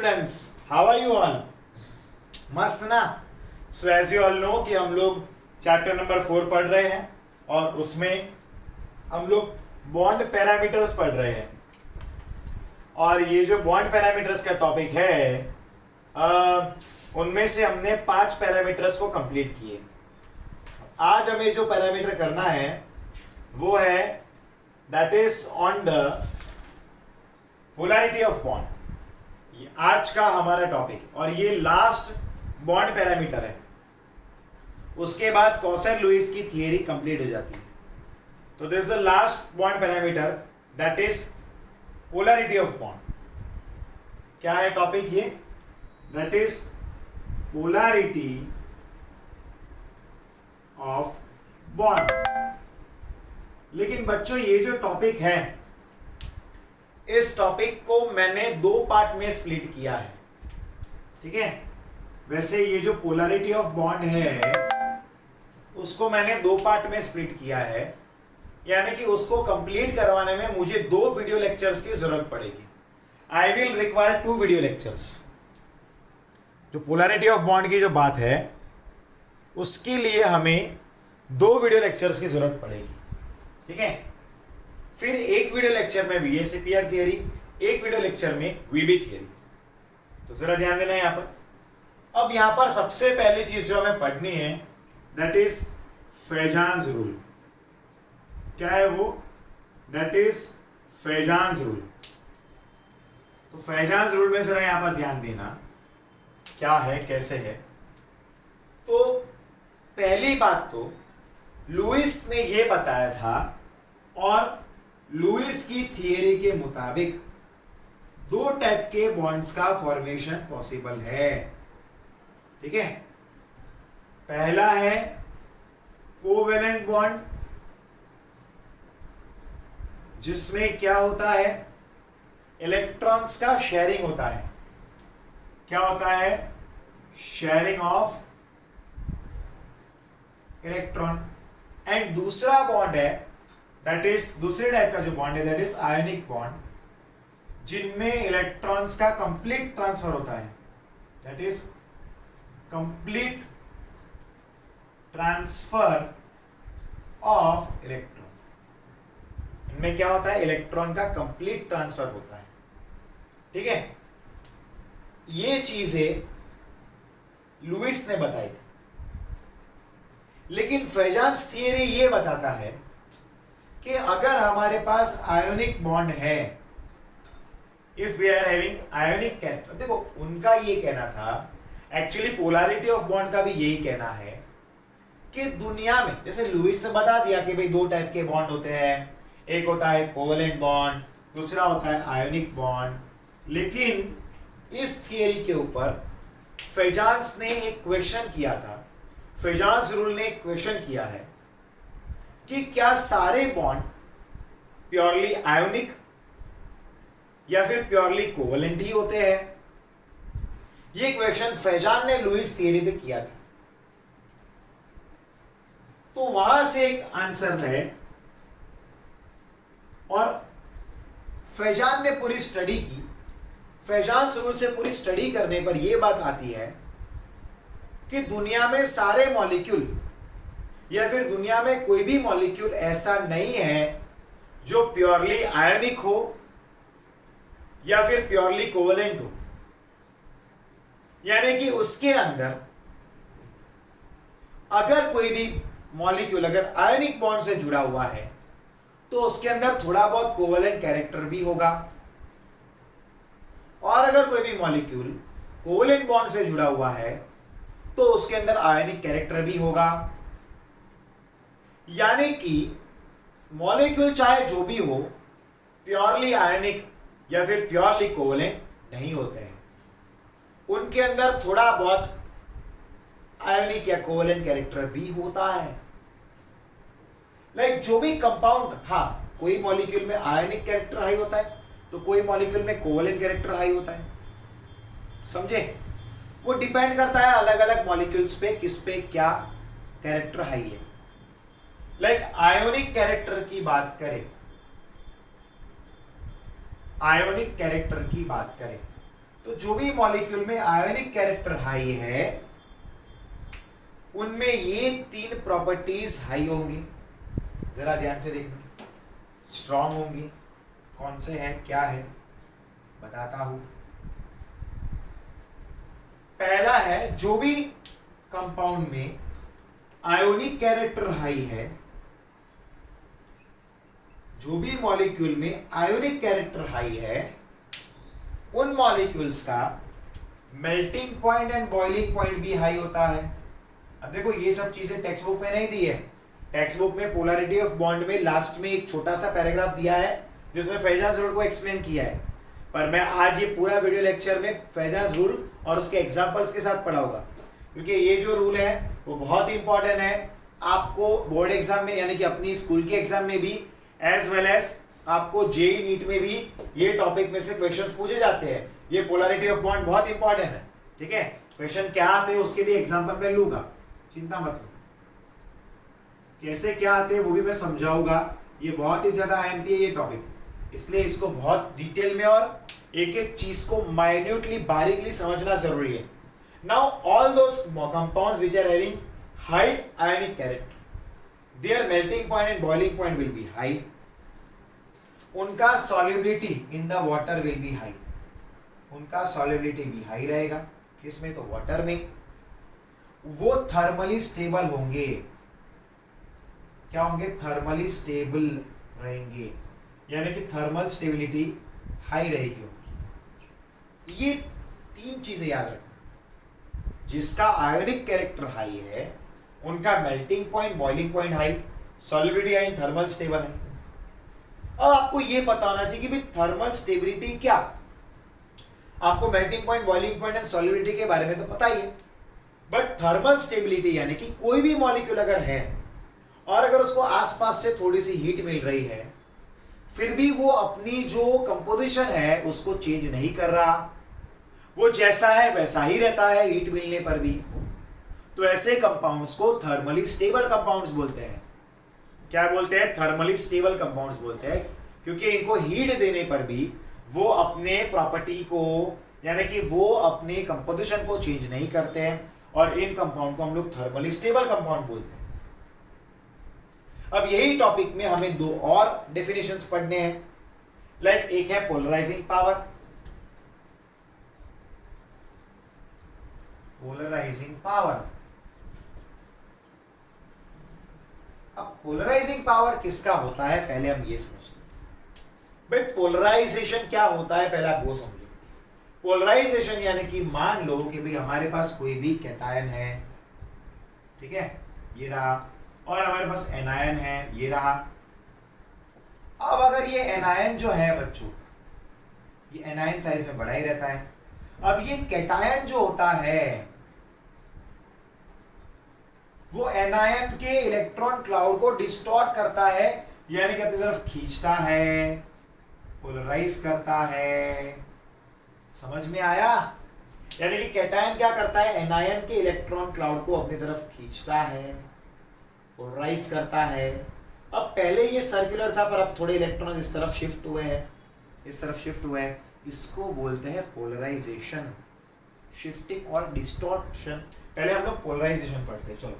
Students, how are you all? मस्त ना? So as you all know कि हम लोग चैप्टर नंबर 4 पढ़ रहे हैं और उसमें हम लोग बॉन्ड पैरामीटर्स पढ़ रहे हैं। और ये जो बॉन्ड पैरामीटर्स का टॉपिक है उनमें से हमने 5 पैरामीटर्स को कंप्लीट किए। आज हमें जो पैरामीटर करना है वो है that is on the polarity of bond. आज का हमारा टॉपिक और ये लास्ट बॉन्ड पैरामीटर है। उसके बाद कॉसेल लुईस की थियरी कंप्लीट हो जाती है। तो this is the last bond parameter that is polarity of bond. क्या है टॉपिक ये? That is polarity of bond. लेकिन बच्चों ये जो टॉपिक है, इस टॉपिक को मैंने 2 पार्ट में स्प्लिट किया है, ठीक है। वैसे ये जो पोलैरिटी ऑफ बॉन्ड है उसको मैंने 2 पार्ट में स्प्लिट किया है, यानी कि उसको कंप्लीट करवाने में मुझे 2 वीडियो लेक्चर्स की जरूरत पड़ेगी। I will require 2 video lectures. जो पोलैरिटी ऑफ बॉन्ड की जो बात है उसके लिए हमें 2 वीडियो लेक्चर्स की जरूरत पड़ेगी, ठीक है। फिर एक वीडियो लेक्चर में VSEPR थियरी, एक वीडियो लेक्चर में VB थियरी। तो जरा ध्यान देना यहां पर। अब यहां पर सबसे पहली चीज जो हमें पढ़नी है दैट इज फेजान्स रूल। क्या है वो? That is Fajans rule. तो फेजान्स रूल में जरा यहां पर ध्यान देना, क्या है, कैसे है। तो पहली बात तो लुईस ने यह बताया था और लुईस की थियरी के मुताबिक 2 टाइप के बॉन्ड्स का फॉर्मेशन पॉसिबल है, ठीक है। पहला है कोवेलेंट बॉन्ड, जिसमें क्या होता है, इलेक्ट्रॉन्स का शेयरिंग होता है। क्या होता है? Sharing of electron. एंड दूसरा बॉन्ड है दैट इज, दूसरे टाइप का जो बॉन्ड है दैट इज आयनिक बॉन्ड, जिनमें इलेक्ट्रॉन्स का कंप्लीट ट्रांसफर होता है। That is complete transfer of electron. इनमें क्या होता है? इलेक्ट्रॉन का कंप्लीट ट्रांसफर होता है, ठीक है। ये चीजें लुईस ने बताई थी, लेकिन फेजान्स थियरी ये बताता है कि अगर हमारे पास आयोनिक बॉन्ड है, if we are having ionic character, देखो उनका ये कहना था, एक्चुअली पोलैरिटी ऑफ बॉन्ड का भी यही कहना है कि दुनिया में, जैसे लुईस ने बता दिया कि भाई 2 टाइप के बॉन्ड होते हैं, एक होता है कोवेलेंट बॉन्ड, दूसरा होता है आयोनिक बॉन्ड। लेकिन इस थियरी के ऊपर फेजान्स ने एक क्वेश्चन किया था, फेजान्स रूल ने एक क्वेश्चन किया है कि क्या सारे बॉन्ड प्योरली आयोनिक या फिर प्योरली कोवेलेंट ही होते हैं। ये क्वेश्चन फेजान ने लुईस थियरी पे किया था। तो वहां से एक आंसर है और फेजान ने पूरी स्टडी की। फेजान्स रूल से पूरी स्टडी करने पर यह बात आती है कि दुनिया में सारे मॉलिक्यूल या फिर दुनिया में कोई भी मॉलिक्यूल ऐसा नहीं है जो प्योरली आयोनिक हो या फिर प्योरली कोवेलेंट हो। यानी कि उसके अंदर अगर कोई भी मॉलिक्यूल अगर आयोनिक बॉन्ड से जुड़ा हुआ है तो उसके अंदर थोड़ा बहुत कोवेलेंट कैरेक्टर भी होगा, और अगर कोई भी मॉलिक्यूल कोवेलेंट बॉन्ड से जुड़ा हुआ है तो उसके अंदर आयोनिक कैरेक्टर भी होगा। यानी कि मॉलिक्यूल चाहे जो भी हो, प्योरली आयोनिक या फिर प्योरली कोवेलेंट नहीं होते हैं। उनके अंदर थोड़ा बहुत आयोनिक या कोवेलेंट कैरेक्टर भी होता है। लाइक जो भी कंपाउंड, हाँ, कोई मॉलिक्यूल में आयोनिक कैरेक्टर हाई होता है तो कोई मॉलिक्यूल में कोवेलेंट कैरेक्टर हाई होता है, समझे। वो डिपेंड करता है अलग अलग मॉलिक्यूल्स पे, किस पे क्या कैरेक्टर हाई है। लाइक आयोनिक कैरेक्टर की बात करें, आयोनिक कैरेक्टर की बात करें तो जो भी मॉलिक्यूल में आयोनिक कैरेक्टर हाई है उनमें ये 3 प्रॉपर्टीज हाई होंगी। जरा ध्यान से देखना, स्ट्रॉन्ग होंगी। कौन से हैं, क्या है, बताता हूं। पहला है, जो भी कंपाउंड में आयोनिक कैरेक्टर हाई है, जो भी मॉलिक्यूल में आयोनिक कैरेक्टर हाई है, उन मॉलिक्यूल्स का melting point and boiling point भी हाई होता है। अब देखो ये सब चीजें टेक्स्ट बुक में नहीं दी है। टेक्स्ट बुक में पोलैरिटी ऑफ बॉन्ड में लास्ट में एक छोटा सा पैराग्राफ दिया है जिसमें फेजाज रूल को एक्सप्लेन किया है, पर मैं आज ये पूरा वीडियो लेक्चर में फेजाज रूल और उसके एग्जांपल्स के साथ पढ़ाऊंगा, क्योंकि ये जो रूल है वो बहुत ही इंपॉर्टेंट है। आपको बोर्ड एग्जाम में यानी कि अपनी स्कूल के एग्जाम में भी एज वेल एज आपको जेई नीट में भी ये टॉपिक में से क्वेश्चंस पूछे जाते हैं। ये पोलैरिटी ऑफ बॉन्ड बहुत इंपॉर्टेंट है, ठीक है। क्वेश्चन क्या आते हैं उसके लिए एग्जांपल मैं लूंगा, चिंता मत लो। कैसे क्या आते हैं वो भी मैं समझाऊंगा। ये बहुत ही ज्यादा अहम है ये टॉपिक, इसलिए इसको बहुत डिटेल में और एक एक चीज को माइन्यूटली बारीकली समझना जरूरी है। Now all those compounds which are having high ionic character, their melting point and boiling point will be high. उनका solubility in the water will be high, उनका सॉल्युबिलिटी भी हाई रहेगा। किसमें, तो वाटर में। वो थर्मली स्टेबल होंगे। क्या होंगे, थर्मली स्टेबल रहेंगे, यानी कि थर्मल स्टेबिलिटी हाई रहेगी। ये 3 चीजें याद रखना। जिसका आयोनिक कैरेक्टर हाई है उनका melting point, boiling point high, solubility high, thermal stable है। अब आपको ये पता होना चाहिए कि भाई थर्मल स्टेबिलिटी क्या। आपको melting point, boiling point and solubility के बारे में तो पता ही है, बट थर्मल स्टेबिलिटी यानी कि कोई भी मॉलिक्यूल अगर है और अगर उसको आसपास से थोड़ी सी हीट मिल रही है फिर भी वो अपनी जो कंपोजिशन है उसको चेंज नहीं कर रहा, वो जैसा है वैसा ही रहता है हीट मिलने पर भी, तो ऐसे कंपाउंड्स को थर्मली स्टेबल कंपाउंड्स बोलते हैं। क्या बोलते हैं, थर्मली स्टेबल कंपाउंड्स बोलते हैं, क्योंकि इनको हीट देने पर भी वो अपने प्रॉपर्टी को यानी कि वो अपने कंपोजिशन को चेंज नहीं करते हैं, और इन कंपाउंड को हम लोग थर्मली स्टेबल कंपाउंड बोलते हैं। अब यही टॉपिक में हमें 2 और डेफिनेशंस पढ़ने हैं। लाइक एक है पोलराइजिंग पावर, पोलराइजिंग पावर। अब पोलराइजिंग पावर किसका होता है पहले हम ये समझते हैं। भाई पोलराइजेशन क्या होता है पहले आप वो समझो। पोलराइजेशन यानी कि मान लो कि भाई हमारे पास कोई भी कैटायन है, ठीक है, ये रहा, और हमारे पास एनायन है, ये रहा। अब अगर ये एनायन जो है बच्चों, ये एनायन साइज में बड़ा ही रहता है। अब ये कैटायन जो होता है वो एनायन के इलेक्ट्रॉन क्लाउड को डिस्टॉर्ट करता है, यानी कि अपनी तरफ खींचता है, पोलराइज करता है। समझ में आया? यानी कि कैटायन क्या करता है, एनायन के इलेक्ट्रॉन क्लाउड को अपनी तरफ खींचता है, पोलराइज करता है। अब पहले ये सर्कुलर था पर अब थोड़े इलेक्ट्रॉन इस तरफ शिफ्ट हुए हैं, इस तरफ शिफ्ट हुए हैं, इसको बोलते हैं पोलराइजेशन, शिफ्टिंग और डिस्टॉर्शन। पहले हम लोग पोलराइजेशन पढ़ते हैं। चलो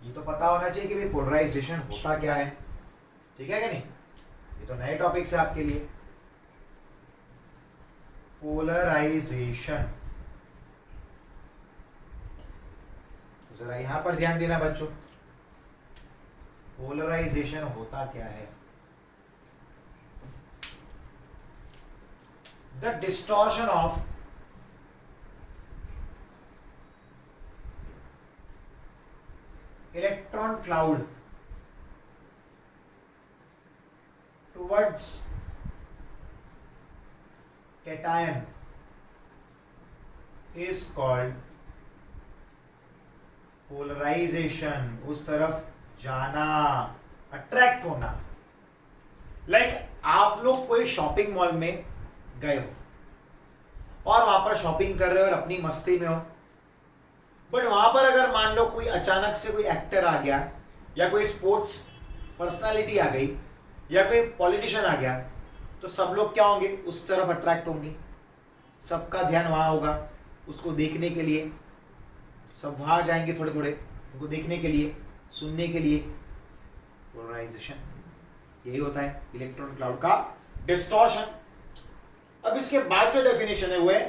ये तो पता होना चाहिए कि भाई पोलराइजेशन होता क्या है, ठीक है क्या नहीं? ये तो नए टॉपिक है आपके लिए। पोलराइजेशन, तो जरा यहां पर ध्यान देना बच्चों, पोलराइजेशन होता क्या है? The distortion of electron cloud towards cation is called polarisation. उस तरफ जाना, अट्रैक्ट होना। लाइक आप लोग कोई शॉपिंग मॉल में गए हो और वहां पर शॉपिंग कर रहे हो और अपनी मस्ती में हो, बट वहां पर अगर मान लो कोई अचानक से कोई एक्टर आ गया या कोई स्पोर्ट्स पर्सनालिटी आ गई या कोई पॉलिटिशियन आ गया, तो सब लोग क्या होंगे, उस तरफ अट्रैक्ट होंगे। सबका ध्यान वहाँ होगा उसको देखने के लिए, सब वहाँ जाएंगे थोड़े थोड़े उनको देखने के लिए, सुनने के लिए। पोलराइजेशन यही होता है इलेक्ट्रॉन क्लाउड का डिस्टॉर्शन। अब इसके बाद जो डेफिनेशन है वो है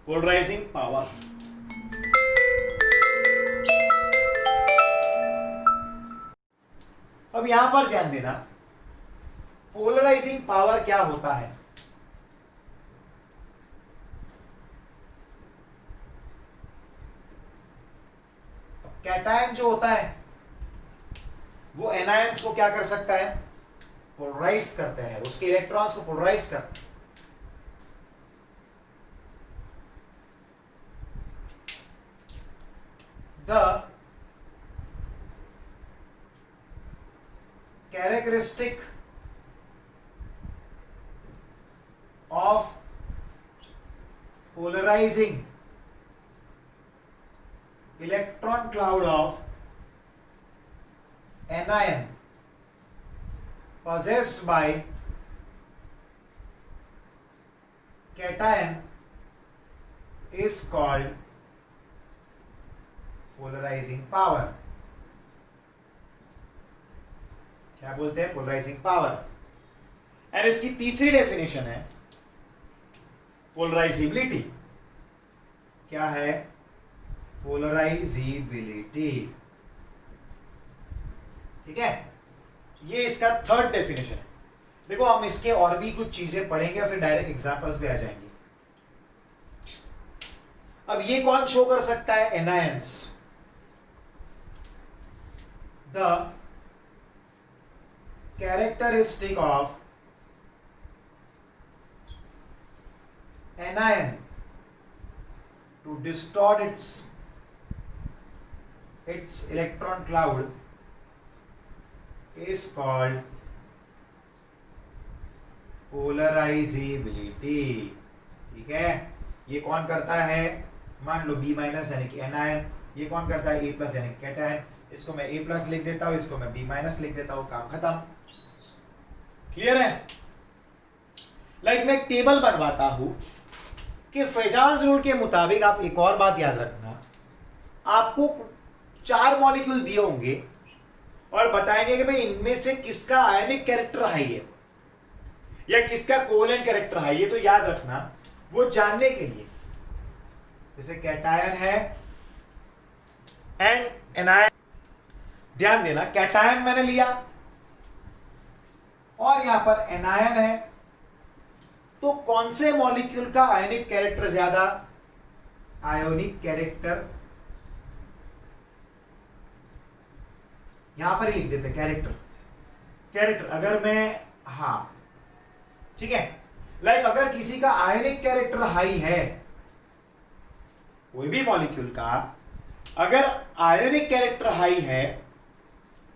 पोलराइजिंग पावर। अब यहां पर ध्यान देना, पोलराइजिंग पावर क्या होता है। कैटायन जो होता है वो एनायंस को क्या कर सकता है, पोलराइज करते हैं, उसके इलेक्ट्रॉन्स को पोलराइज करते हैं। The characteristic of polarizing electron cloud of anion possessed by cation is called polarizing power। क्या बोलते हैं, पोलराइजिंग पावर। एंड इसकी तीसरी डेफिनेशन है पोलराइजिबिलिटी। क्या है, पोलराइजिबिलिटी। ठीक है, ये इसका थर्ड डेफिनेशन है। देखो हम इसके और भी कुछ चीजें पढ़ेंगे और फिर डायरेक्ट एग्जांपल्स पे आ जाएंगे। अब ये कौन शो कर सकता है, anions. The characteristic of anion to distort its electron cloud is called polarizability। ठीक है, ये कौन करता है, मान लो B माइनस यानी कि एनायन, ये कौन करता है A प्लस यानी कि कैटायन। इसको मैं A प्लस लिख देता हूं, इसको मैं B माइनस लिख देता हूं, काम खत्म। क्लियर है। लाइक मैं एक टेबल बनवाता हूं कि फैजाज रूल के मुताबिक, आप एक और बात याद रखना, आपको 4 मॉलिक्यूल दिए होंगे और बताएंगे कि भाई इनमें से किसका आयनिक कैरेक्टर हाई है या किसका कोवेलेंट कैरेक्टर हाई है। तो याद रखना, वो जानने के लिए, जैसे कैटायन है एंड एनायन, ध्यान देना कैटायन मैंने लिया और यहां पर एनायन है, तो कौन से मॉलिक्यूल का आयनिक कैरेक्टर ज्यादा, आयोनिक कैरेक्टर, यहां पर ही लिख देते कैरेक्टर। कैरेक्टर अगर मैं, हाँ ठीक है, लाइक अगर किसी का आयनिक कैरेक्टर हाई है, कोई भी मॉलिक्यूल का अगर आयोनिक कैरेक्टर हाई है,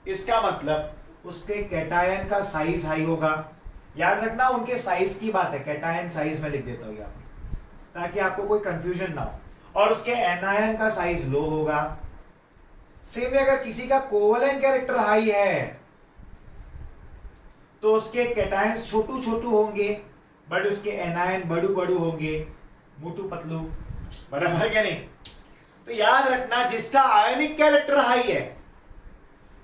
इसका मतलब उसके कैटायन का साइज हाई होगा। याद रखना उनके साइज की बात है, कैटायन साइज में लिख देता हूं यहाँ पे ताकि आपको कोई कंफ्यूजन ना हो। और उसके एनायन का साइज लो होगा। सेम अगर किसी का कोवेलेंट कैरेक्टर हाई है तो उसके कैटायंस छोटू छोटू होंगे बट उसके एनायन बड़ू बड़ू होंगे, मोटू पतलू, बराबर क्या नहीं। तो याद रखना जिसका आयनिक कैरेक्टर हाई है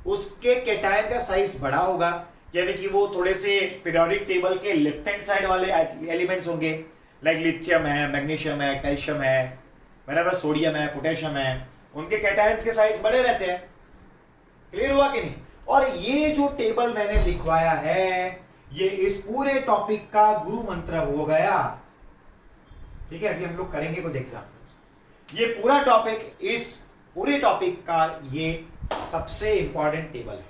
उसके कैटायन का साइज बड़ा होगा, यानी कि वो थोड़े से पीरियोडिक टेबल के लेफ्ट हैंड साइड वाले एलिमेंट्स होंगे, लाइक लिथियम है, मैग्नीशियम है, कैल्शियम है, बराबर, सोडियम है, पोटेशियम है, उनके कैटायंस के साइज बड़े रहते हैं। क्लियर हुआ कि नहीं। और ये जो टेबल मैंने लिखवाया है ये इस पूरे टॉपिक का गुरु मंत्र हो गया। ठीक है, अभी हम लोग करेंगे कुछ एग्जांपल्स। ये पूरा टॉपिक, इस पूरे टॉपिक का ये सबसे इंपॉर्टेंट टेबल है।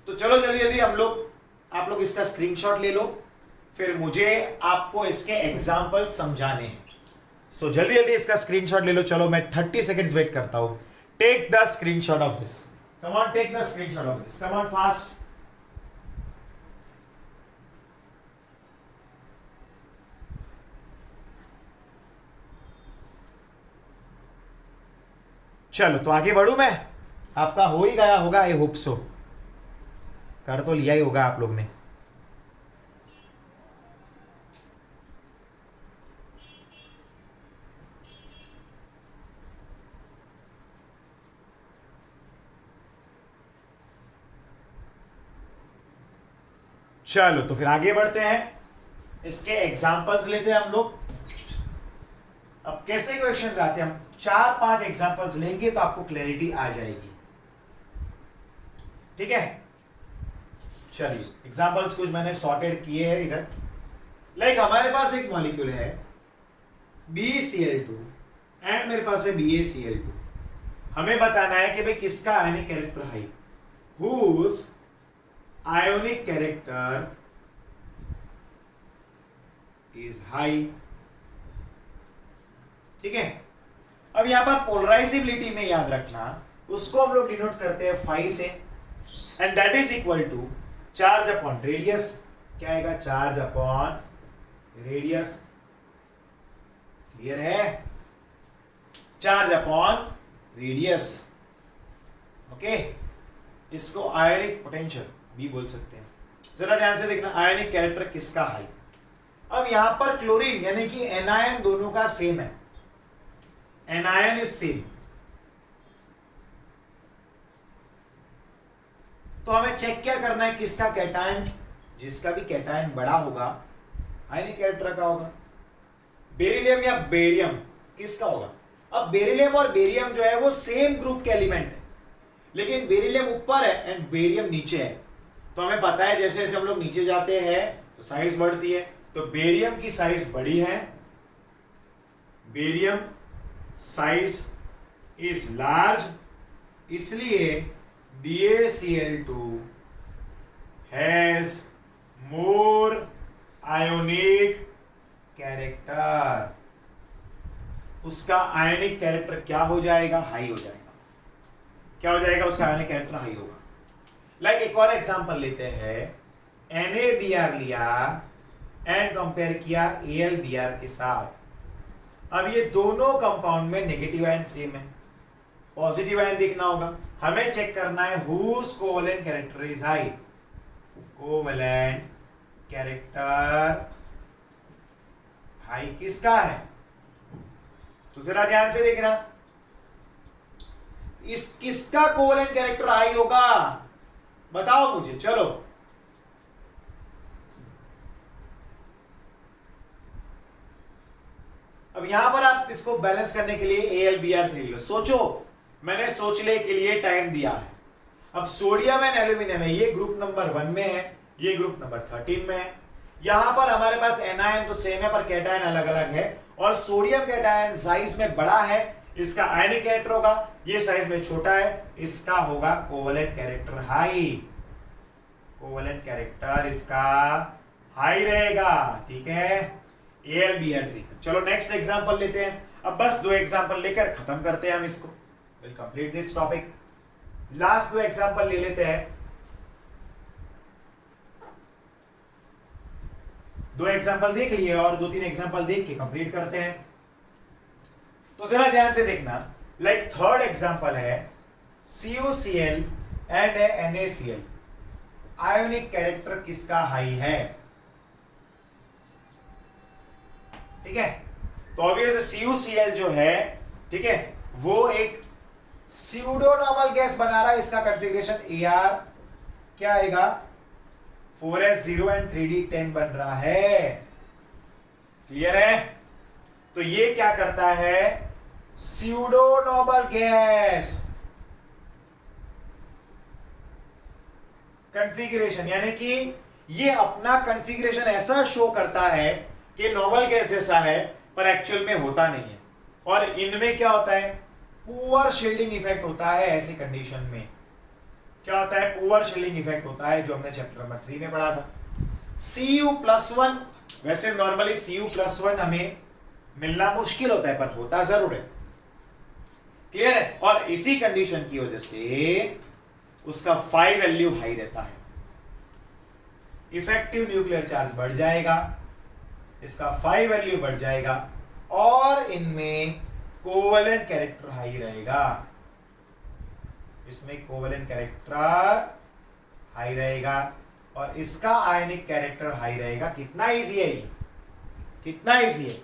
तो चलो जल्दी जल्दी आप लोग इसका स्क्रीनशॉट ले लो, फिर मुझे आपको इसके एग्जाम्पल समझाने हैं। सो जल्दी जल्दी इसका स्क्रीनशॉट ले लो। चलो मैं 30 सेकेंड्स वेट करता हूं। Take the screenshot of this, come on, take the screenshot of this, come on fast. चलो तो आगे बढ़ू मैं, आपका हो ही गया होगा, आई होप सो, कर तो लिया ही होगा आप लोग ने। चलो तो फिर आगे बढ़ते हैं, इसके एग्जांपल्स लेते हैं हम लोग। अब कैसे क्वेश्चंस आते हैं, हम 4-5 एग्जांपल्स लेंगे तो आपको क्लैरिटी आ जाएगी। ठीक है, चलिए एग्जांपल्स कुछ मैंने सॉर्टेड किए हैं इधर। लाइक हमारे पास एक मॉलिक्यूल है BeCl2 एंड मेरे पास है BaCl2। हमें बताना है कि भाई किसका आयनिक character high, whose ionic character is high। ठीक है, अब यहां पर पोलराइजेबिलिटी में याद रखना, उसको हम लोग डिनोट करते हैं फाई से, and that is equal to charge upon radius. क्या आएगा, चार्ज अपॉन रेडियस। क्लियर है, चार्ज अपॉन रेडियस। ओके, इसको आयनिक पोटेंशियल भी बोल सकते हैं। जरा ध्यान से देखना, आयनिक कैरेक्टर किसका हाई। अब यहां पर क्लोरीन यानी कि एनायन दोनों का सेम है, एनायन इज सेम, तो हमें चेक क्या करना है, किसका कैटायन, जिसका भी कैटायन बड़ा होगा आयनिक कैरेक्टर का होगा। बेरिलियम या बेरियम किसका होगा। अब बेरिलियम और बेरियम जो है वो सेम ग्रुप के एलिमेंट है, लेकिन बेरिलियम ऊपर है एंड बेरियम नीचे है। तो हमें पता है जैसे जैसे हम लोग नीचे जाते हैं तो साइज बढ़ती है, तो बेरियम की साइज बड़ी है, बेरियम साइज इज लार्ज, इसलिए BaCl2 has more ionic character. उसका आयनिक कैरेक्टर क्या हो जाएगा, हाई हो जाएगा। क्या हो जाएगा, उसका आयनिक कैरेक्टर हाई होगा। लाइक एक और एग्जांपल लेते हैं, NaBr लिया एंड कंपेयर किया AlBr के साथ। अब ये दोनों कंपाउंड में नेगेटिव आयन सेम है, पॉजिटिव आयन देखना होगा। हमें चेक करना है whose covalent character is high, covalent character high किसका है। तो जरा ध्यान से देखना, इस किसका कोवेलेंट कैरेक्टर हाई होगा, बताओ मुझे। चलो अब यहां पर आप इसको बैलेंस करने के लिए AlBr3 लो। सोचो, मैंने सोचने के लिए टाइम दिया है। अब सोडियम एंड एल्यूमिनियम है, ये ग्रुप नंबर 1 में है, ये ग्रुप नंबर 13 में है। यहां पर हमारे पास एनायन तो सेम है पर कैटायन अलग अलग है, और सोडियम कैटायन साइज में बड़ा है, इसका आयनिक कैरेक्टर होगा, ये साइज में छोटा है, इसका होगा covalent character high. Covalent character इसका हाई रहेगा। ठीक है, AlBr3। चलो नेक्स्ट एग्जांपल लेते हैं। अब बस 2 एग्जांपल लेकर खत्म करते हैं हम इसको, will complete this topic. Last 2 example ले लेते हैं। 2 एग्जांपल देख लिए और 2-3 एग्जांपल देख के कंप्लीट करते हैं। तो जरा ध्यान से देखना, लाइक थर्ड एग्जांपल है CuCl and NaCl। Ionic character किसका हाई है। ठीक है, तो ऑब्वियस CuCl जो है, ठीक है, वो एक स्यूडो नॉर्मल गैस बना रहा है। इसका कॉन्फ़िगरेशन Ar क्या आएगा, 4s0 एंड 3d10 बन रहा है। क्लियर है, तो ये क्या करता है, स्यूडो नॉर्मल गैस कॉन्फ़िगरेशन, यानी कि ये अपना कॉन्फ़िगरेशन ऐसा शो करता है कि नॉर्मल गैस जैसा है पर एक्चुअल में होता नहीं है। और इनमें क्या होता है, पुअर शील्डिंग इफेक्ट होता है। ऐसी कंडीशन में क्या होता है, पुअर शील्डिंग इफेक्ट होता है, जो हमने चैप्टर नंबर 3 में पढ़ा था। Cu+1, वैसे नॉर्मली Cu+1 हमें मिलना मुश्किल होता है पर होता जरूर है। क्लियर है, और इसी कंडीशन की वजह से उसका 5 वैल्यू हाई रहता है, इफेक्टिव न्यूक्लियर चार्ज बढ़ जाएगा, इसका 5 वैल्यू बढ़ जाएगा, और इनमें कोवेलेंट कैरेक्टर हाई रहेगा। इसमें कोवेलेंट कैरेक्टर हाई रहेगा और इसका आयनिक कैरेक्टर हाई रहेगा। कितना इजी है ये, कितना इजी है।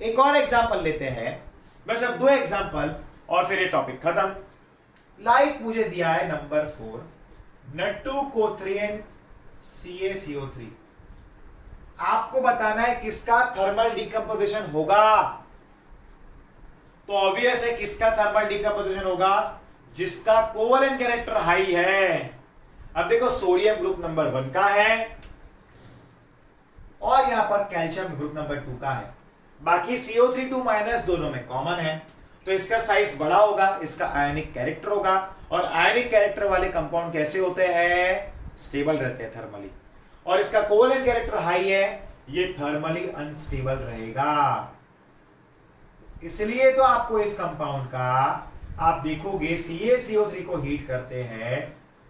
एक और एग्जांपल लेते हैं, बस अब 2 एग्जांपल और फिर ये टॉपिक खत्म। लाइक मुझे दिया है नंबर 4, N2CO3 CaCO3। आपको बताना है किसका थर्मल डिकम्पोजिशन होगा। तो ऑब्वियस है किसका थर्मल डिकम्पोजिशन होगा, जिसका कोवलेंट कैरेक्टर हाई है। अब देखो सोडियम ग्रुप नंबर 1 का है और यहां पर कैल्शियम ग्रुप नंबर 2 का है। बाकी CO3 दोनों में कॉमन है, तो इसका साइज बड़ा होगा, इसका आयनिक कैरेक्टर होगा। और आयनिक कैरेक्टर वाले कंपाउंड कैसे होते हैं, स्टेबल रहते हैं थर्मली। और इसका कोवलेंट कैरेक्टर हाई है, ये थर्मली अनस्टेबल रहेगा। इसलिए तो आपको इस कंपाउंड का आप देखोगे CaCO3 को हीट करते हैं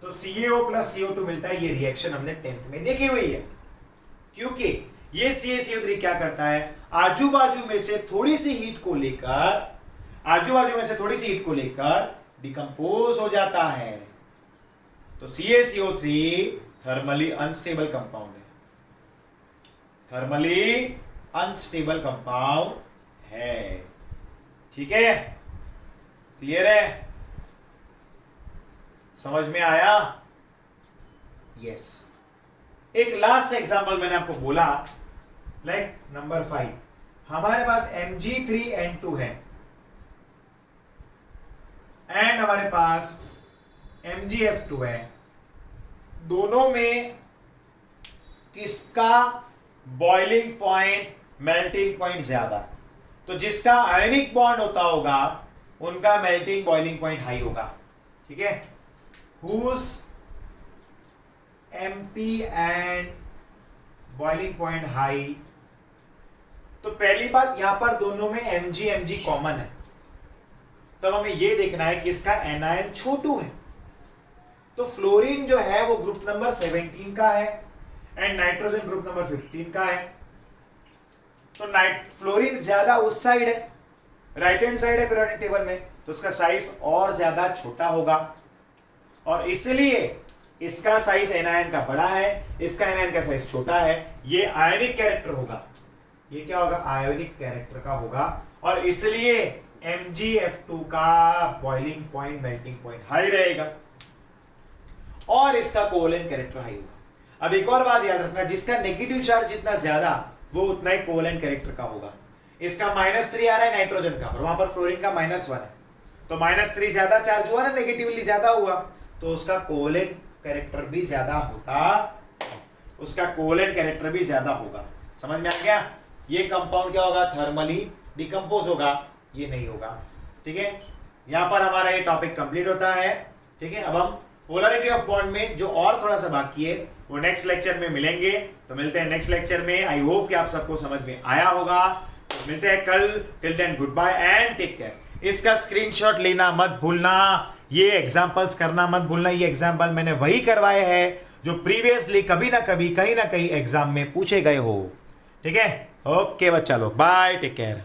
तो CaO प्लस CO2 मिलता है। ये रिएक्शन हमने 10th में देखी हुई है, क्योंकि ये CaCO3 क्या करता है, आजू बाजू में से थोड़ी सी हीट को लेकर डिकम्पोज हो जाता है। तो CaCO3 थर्मली अनस्टेबल कंपाउंड है, ठीक है। क्लियर है, समझ में आया? यस। एक लास्ट एग्जांपल मैंने आपको बोला, लाइक नंबर 5, हमारे पास Mg3N2 है एंड हमारे पास MgF2 है। दोनों में किसका बॉइलिंग पॉइंट, मेल्टिंग पॉइंट ज्यादा? तो जिसका आयनिक बॉन्ड होता होगा उनका मेल्टिंग बॉइलिंग पॉइंट हाई होगा, ठीक है। Whose MP and boiling point high. तो पहली बात, यहां पर दोनों में Mg कॉमन है, तब हमें यह देखना है कि इसका एनायन छोटू है। तो फ्लोरीन जो है वो ग्रुप नंबर 17 का है एंड नाइट्रोजन ग्रुप नंबर 15 का है। तो फ्लोरीन ज्यादा उस साइड है, राइट हैंड साइड है पीरियोडिक टेबल में, तो उसका साइज और ज्यादा छोटा होगा और इसलिए इसका साइज एनायन का बड़ा है, इसका एनायन का साइज छोटा है। ये आयनिक कैरेक्टर होगा, ये क्या होगा, आयोनिक कैरेक्टर का होगा और इसलिए MgF2 का boiling point, melting point high रहेगा और इसका कोवलेंट कैरेक्टर हाई होगा। अब एक और बात याद रखना, जिसका नेगेटिव चार्ज जितना ज्यादा वो उतना ही कोवलेंट कैरेक्टर का होगा। इसका -3 आ रहा है नाइट्रोजन का, और वहां पर फ्लोरीन का -1 है, तो -3 ज्यादा चार्ज हुआ ना, नेगेटिवली ज्यादा हुआ, तो उसका कोवलेंट कैरेक्टर भी ज्यादा होगा। समझ में आ गया? ये कंपाउंड क्या होगा, थर्मली डिकम्पोज होगा, ये नहीं होगा, ठीक है। यहां पर हमारा ये टॉपिक कंप्लीट होता है, ठीक है। अब हम पोलैरिटी ऑफ बॉन्ड में जो और थोड़ा सा बाकी है वो नेक्स्ट लेक्चर में मिलेंगे। तो मिलते हैं नेक्स्ट लेक्चर में। आई होप कि आप सबको समझ में आया होगा। तो मिलते हैं कल। Till then good bye and take care. इसका स्क्रीनशॉट लेना मत भूलना, ये एग्जांपल्स करना मत भूलना। ये एग्जांपल मैंने वही करवाए हैं जो प्रीवियसली कभी ना कभी कहीं ना कहीं एग्जाम में पूछे गए हो, ठीक है। ओके बच्चा लोग, बाय, टेक केयर।